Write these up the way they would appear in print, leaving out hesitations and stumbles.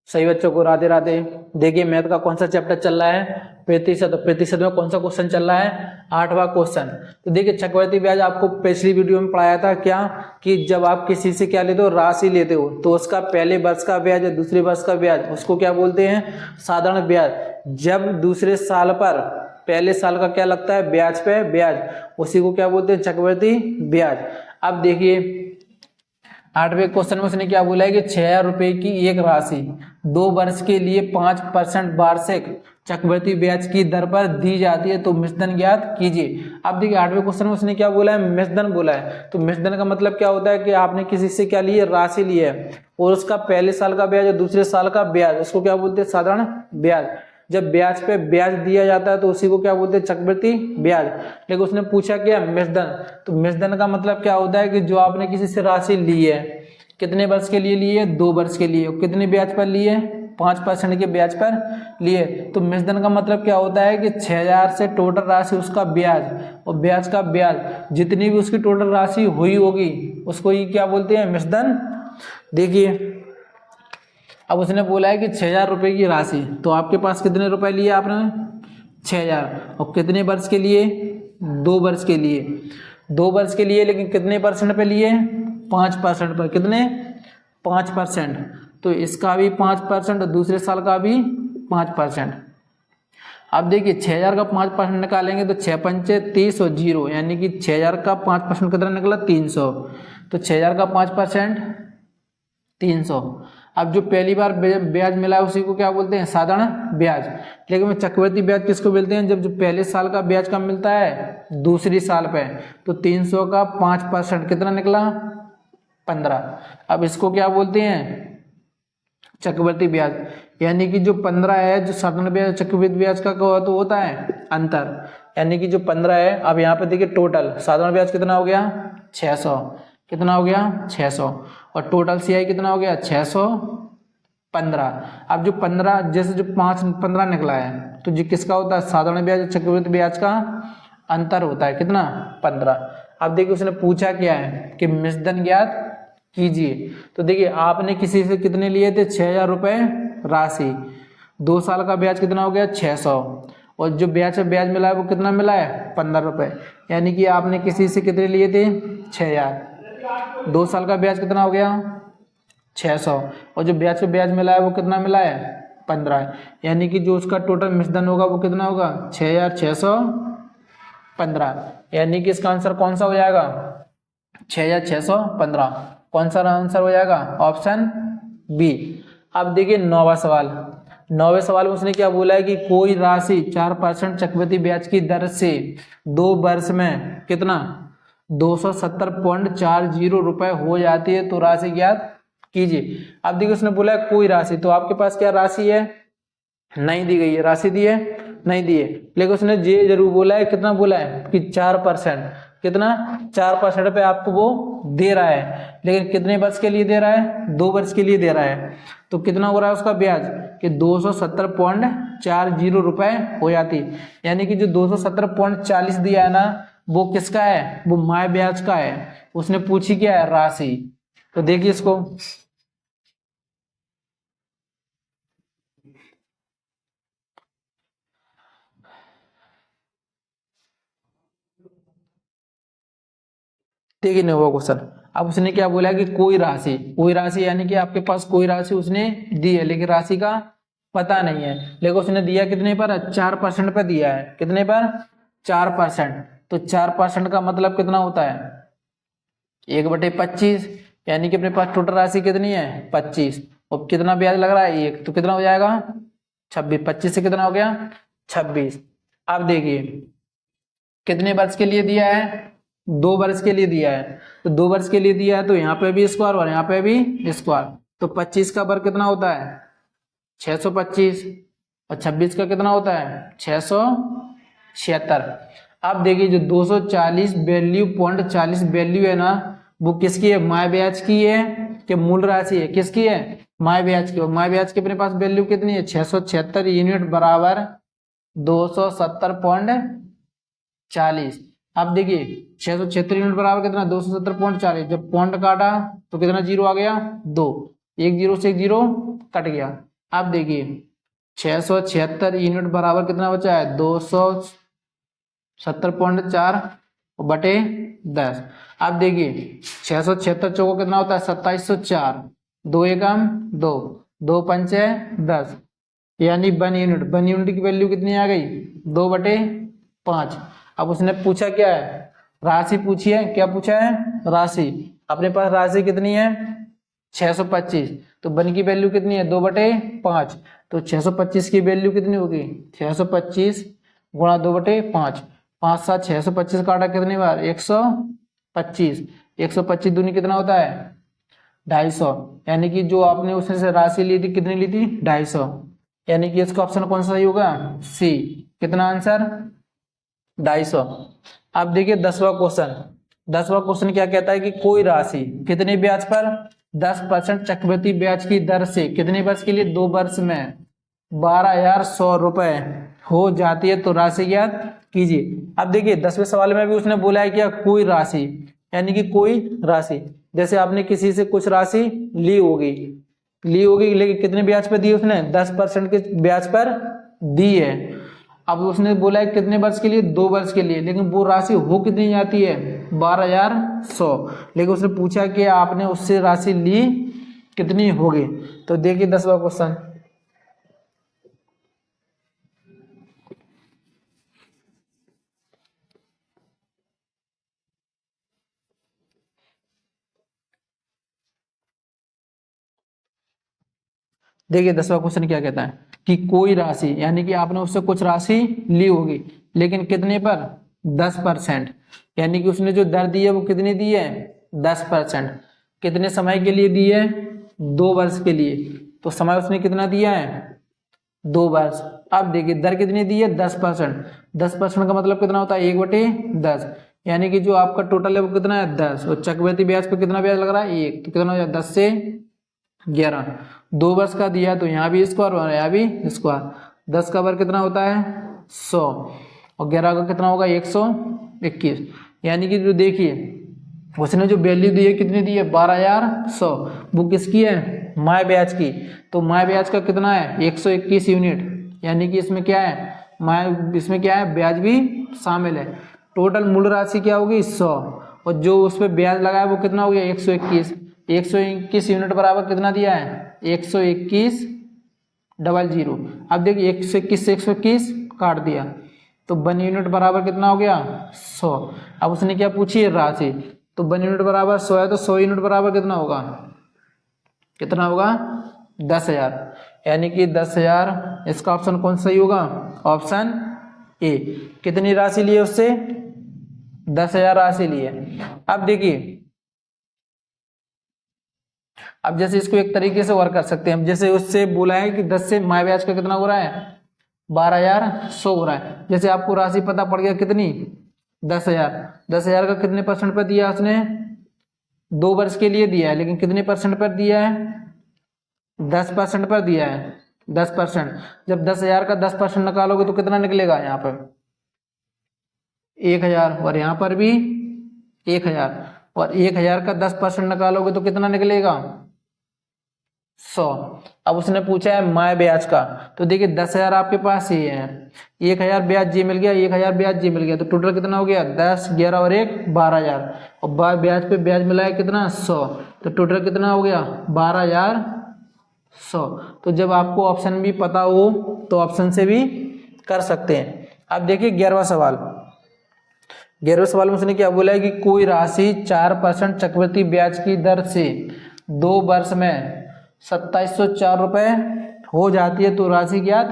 सही बच्चों को राधे राधे। देखिए मैथ का कौन सा चैप्टर चल रहा है, प्रतिशत। प्रतिशत में कौन सा क्वेश्चन चल रहा है, 8वां क्वेश्चन। तो देखिए चक्रवृद्धि ब्याज आपको पिछली वीडियो में पढ़ाया था क्या, कि जब आप किसी से क्या लेते हो, राशि लेते हो, तो उसका पहले वर्ष का ब्याज या दूसरे वर्ष का ब्याज, उसको क्या बोलते हैं, साधारण ब्याज। जब दूसरे साल पर पहले साल का क्या लगता है, ब्याज पे ब्याज, उसी को क्या बोलते हैं, चक्रवृद्धि ब्याज। अब देखिए 8वें क्वेश्चन में उसने क्या बोला है कि 6,000 रुपए की एक राशि 2 वर्ष के लिए 5% वार्षिक चक्रवृद्धि ब्याज की दर पर दी जाती है, तो मिश्रधन ज्ञात कीजिए। अब देखिए 8वें क्वेश्चन में उसने क्या बोला है, मिश्रधन बोला है। तो मिश्रधन का मतलब क्या होता है कि आपने किसी से क्या ली है, राशि ली है, और उसका पहले साल का ब्याज और दूसरे साल का ब्याज, उसको क्या बोलते हैं, साधारण ब्याज। जब ब्याज पे ब्याज दिया जाता है तो उसी को क्या बोलते हैं, चक्रवृद्धि ब्याज। लेकिन उसने पूछा क्या, मिश्रधन। तो मिश्रधन का मतलब क्या होता है कि जो आपने किसी से राशि ली है, कितने वर्ष के लिए लिए, 2 वर्ष के लिए, कितने ब्याज पर लिए, 5% के ब्याज पर लिए। तो मिश्रधन का मतलब क्या होता है कि 6,000 से टोटल राशि उसका ब्याज, और ब्याज का ब्याज, जितनी भी उसकी टोटल राशि हुई होगी उसको ही क्या बोलते हैं, मिश्रधन। देखिए अब उसने बोला है कि 6,000 रुपए की राशि, तो आपके पास कितने रुपए लिए आपने, 6,000, और कितने वर्ष के लिए, 2 वर्ष के लिए, 2 वर्ष के लिए, लेकिन कितने परसेंट पे लिए, 5% पर, कितने, 5%। तो इसका भी 5% और दूसरे साल का भी 5%। अब देखिए 6,000 का 5% निकालेंगे तो 6 पंचे 30 और 0, यानी कि 6,000 का 5% कितना निकला, 300। तो 6,000 का 5% 300। अब जो पहली बार ब्याज मिला है उसी को क्या बोलते हैं, साधारण ब्याज। लेकिन चक्रवृद्धि ब्याज किसको बोलते हैं, जब जो पहले साल का ब्याज कब मिलता है, दूसरी साल पे। तो 300 का 5% कितना निकला, 15। अब इसको क्या बोलते हैं, चक्रवृद्धि ब्याज। यानी कि जो 15 है, जो साधारण ब्याज चक्रवृद्धि ब्याज का तो होता है अंतर, यानी कि जो 15 है। अब यहाँ पे देखिए टोटल साधारण ब्याज कितना हो गया, 600, कितना हो गया, 600, और टोटल CI कितना हो गया, 615। अब जो 15, जैसे जो 15 निकला है, तो जो किसका होता है, साधारण ब्याज चक्रवृद्धि ब्याज का अंतर होता है, कितना, 15। अब देखिए उसने पूछा क्या है कि मिश्रधन ज्ञात कीजिए। तो देखिए आपने किसी से कितने लिए थे, 6,000 रुपए राशि, 2 साल का ब्याज कितना हो गया, 600, और जो ब्याज मिला है वो कितना मिला है, 15 रुपए। यानी कि आपने किसी से कितने लिए थे, 6,000, 2 साल का ब्याज कितना हो गया, 600, और जो ब्याज मिला है वो कितना मिला है, 15। यानी कि जो उसका टोटल मिश्रधन होगा वो कितना होगा, 6,615। यानी कि इसका आंसर कौन सा हो जाएगा, 6,615। कौन सा आंसर हो जाएगा, ऑप्शन बी। अब देखिए 9वां सवाल। 9वें सवाल में उसने क्या बोला है कि कोई राशि 4% चक्रवृद्धि ब्याज की दर से 2 वर्ष में कितना, 270.40 रुपए हो जाती है, तो राशि ज्ञात कीजिए। अब देखिए उसने बोला है कोई राशि, तो आपके पास क्या राशि है, नहीं दी गई है, राशि दी है, नहीं दी है। लेकिन उसने ये जरूर बोला है, कितना बोला है कि 4%, कितना, 4% पे आपको वो दे रहा है। लेकिन कितने वर्ष के लिए दे रहा है, 2 वर्ष के लिए दे रहा है। तो कितना हो रहा है उसका ब्याज, कि 270.40 रुपए हो जाती। यानी कि जो 270.40 दिया है ना, वो किसका है, वो माय ब्याज का है। उसने पूछी क्या है, राशि। तो देखिए इसको, देखिए 9वां क्वेश्चन। अब उसने क्या बोला कि कोई राशि यानी कि आपके पास कोई राशि उसने दी है, लेकिन राशि का पता नहीं है। लेकिन उसने दिया कितने पर, 4% पर दिया है। कितने पर, 4%। तो 4% का मतलब कितना होता है, 1/25। यानी कि अपने पास टोटल राशि कितनी है, 25, और कितना ब्याज लग रहा है, 1, तो कितना हो जाएगा, 26। 25 से कितना हो गया, 26। अब देखिए कितने वर्ष के लिए दिया है, 2 वर्ष के लिए दिया है। तो 2 वर्ष के लिए दिया है, तो यहाँ पे भी स्क्वायर और यहाँ पे भी स्क्वायर। तो 25 का वर्ग कितना होता है, 625, और 26 का कितना होता है, 676। अब देखिए जो 240 वैल्यू, 0.40 वैल्यू है ना, वो किसकी है, माय ब्याज की है कि मूल राशि है, किसकी है, माय ब्याज की। और माय ब्याज के अपने पास वैल्यू कितनी है, 676 यूनिट बराबर 270.40। अब देखिए 676 यूनिट बराबर कितना, 270.40। जब पॉइंट काटा तो कितना जीरो आ गया, 2, 1 0 से 1 0 कट गया। अब देखिए 676 यूनिट बराबर कितना बचा है 270.4 बटे 10। अब देखिए 676 चौको कितना होता है 2704, 2 एकम 2, 2 पंचे 10, यानी 1 यूनिट। 1 यूनिट की वैल्यू कितनी आ गई 2/5। अब उसने पूछा क्या है राशि पूछी है, क्या पूछा है राशि। अपने पास राशि कितनी है 625, तो 1 की वैल्यू कितनी है 2/5, तो 625 की वैल्यू कितनी होगी 625 गुणा 2/5, 5 7 625 काटा कितनी बार 125, 125 दूनी कितना होता है 250, यानी कि जो आपने उसमें से राशि ली थी कितनी ली थी 250, यानी कि इसका ऑप्शन कौन सा सही होगा सी। कितना आंसर 250। अब देखिए 10वां क्वेश्चन। 10वां क्वेश्चन क्या कहता है कि कोई राशि कितने ब्याज पर 10% चक्रवृद्धि ब्याज की दर से कितने वर्ष के लिए 2 वर्ष में 12,100 रुपए हो जाती है तो राशि ज्ञात कीजिए। अब देखिए 10वें सवाल में भी उसने बोला है क्या कोई राशि, यानी कि कोई राशि, जैसे आपने किसी से कुछ राशि ली होगी लेकिन कितने ब्याज पर दी उसने 10% के ब्याज पर दी है। अब उसने बोला है कितने वर्ष के लिए 2 वर्ष के लिए, लेकिन वो राशि हो कितनी जाती है 12,100, लेकिन उसने पूछा कि आपने उससे राशि ली कितनी होगी। तो देखिए 10वां क्वेश्चन। देखिए 10वां क्वेश्चन क्या कहता है कि कोई राशि, यानी कि आपने उससे कुछ राशि ली होगी लेकिन कितने पर 10%, यानी कि उसने जो दर दी है वो कितनी दी है 10%। कितने समय के लिए दी है 2 वर्ष के लिए, तो समय उसने कितना दिया है 2 वर्ष। अब देखिए दर कितनी दी है 10%, 10% का मतलब कितना होता है 1/10, यानी कि जो आपका टोटल है वो कितना है 10, और चक्रवृद्धि ब्याज पर कितना ब्याज लग रहा है 1, तो कितना हो जाए 10 से 11। 2 वर्ष का दिया तो यहाँ भी स्क्वायर और यहाँ भी स्क्वायर, 10 का वर्ग कितना होता है 100 और 11 का कितना होगा 121, यानी कि जो देखिए उसने जो वैल्यू दी है कितनी दी है 12,100, वो किसकी है माय ब्याज की, तो माय ब्याज का कितना है 121 यूनिट, यानी कि इसमें क्या है इसमें क्या है ब्याज भी शामिल है। टोटल मूल राशि क्या होगी 100 और जो उस पर ब्याज लगा है वो कितना हो गया 121, 121 यूनिट बराबर कितना दिया है 121 00। अब देखिए 121 से 121 काट दिया तो 1 यूनिट बराबर कितना हो गया 100। अब उसने क्या पूछी है राशि, तो 1 यूनिट बराबर 100 है, तो 100 यूनिट बराबर कितना होगा 10,000, यानी कि 10,000। इसका ऑप्शन कौन सा सही होगा ऑप्शन ए। कितनी राशि ली है उससे 10,000 राशि ली है। अब देखिए अब जैसे इसको एक तरीके से वर्क कर सकते हैं, जैसे उससे बोला है कि 10 से माय ब्याज का कितना हो रहा है 12,100 हो रहा है। जैसे आपको राशि पता पड़ गया कितनी 10,000, 10,000 का कितने परसेंट पर दिया उसने 2 वर्ष के लिए दिया है, लेकिन कितने परसेंट पर दिया है 10% पर दिया है 10%। जब 10,000 का 10% निकालोगे तो कितना निकलेगा यहाँ पर 1,000 और यहाँ पर भी 1,000, और 1,000 का 10% निकालोगे तो कितना निकलेगा 100। अब उसने पूछा है माय ब्याज का, तो देखिए 10,000 आपके पास ही है, 1,000 ब्याज जी मिल गया, 1,000 ब्याज जी मिल गया, तो टोटल कितना हो गया 10 11 और 1 12,000, और ब्याज पे ब्याज मिला है कितना 100, तो टोटल कितना हो गया 12,100। तो जब आपको ऑप्शन भी पता हो तो ऑप्शन से भी कर सकते हैं। अब देखिए 11वां सवाल। 11वें सवाल में उसने क्या बोला है कि कोई राशि 4% चक्रवृद्धि ब्याज की दर से 2 वर्ष में 2704 रुपए हो जाती है तो राशि ज्ञात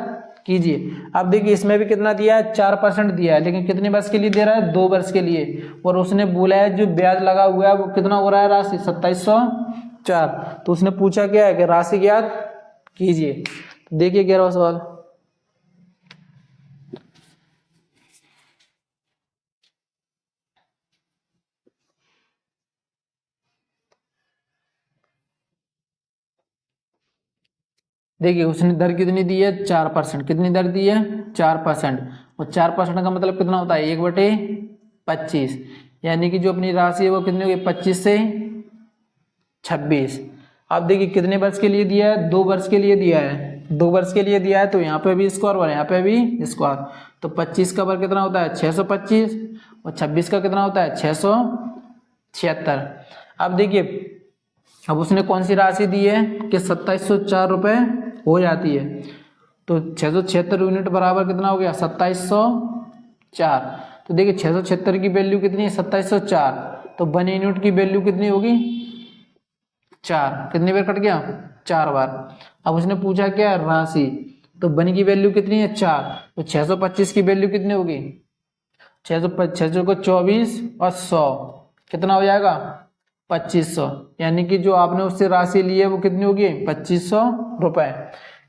कीजिए। अब देखिए इसमें भी कितना दिया है 4% दिया है, लेकिन कितने वर्ष के लिए दे रहा है 2 वर्ष के लिए, और उसने बोला है जो ब्याज लगा हुआ है वो कितना हो रहा है राशि 2704। तो उसने पूछा क्या है कि राशि ज्ञात कीजिए। देखिए 11वां सवाल। देखिए उसने दर कितनी दी है 4%, कितनी दर दी है 4%, और 4% का मतलब कितना होता है 1/25, यानी कि जो अपनी राशि है वो कितनी होगी 25 से 26। अब देखिए कितने वर्ष के लिए दिया है 2 वर्ष के लिए दिया है, 2 वर्ष के लिए दिया है तो यहाँ पे भी स्क्वायर और यहाँ पे भी स्क्वायर। तो 25 का वर्ग कितना होता है 625 और 26 का कितना होता है 676। अब देखिए अब उसने कौन सी राशि दी है कि 2704 रुपये हो जाती है। तो 676 यूनिट बराबर कितना हो गया 2704। तो देखिए 676 की वैल्यू कितनी है 2704, तो 1 यूनिट की वैल्यू कितनी होगी 4। कितनी बार कट गया 4 बार। अब उसने पूछा क्या राशि, तो 1 की वैल्यू कितनी है 4, तो 625 की वैल्यू कितनी होगी 600 को 24 और 100 कितना हो जाएगा 2500। यानी कि जो आपने उससे राशि ली है वो कितनी होगी 2500 रुपये।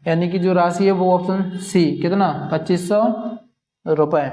यानी कि जो राशि है वो ऑप्शन सी कितना 2500 रुपये।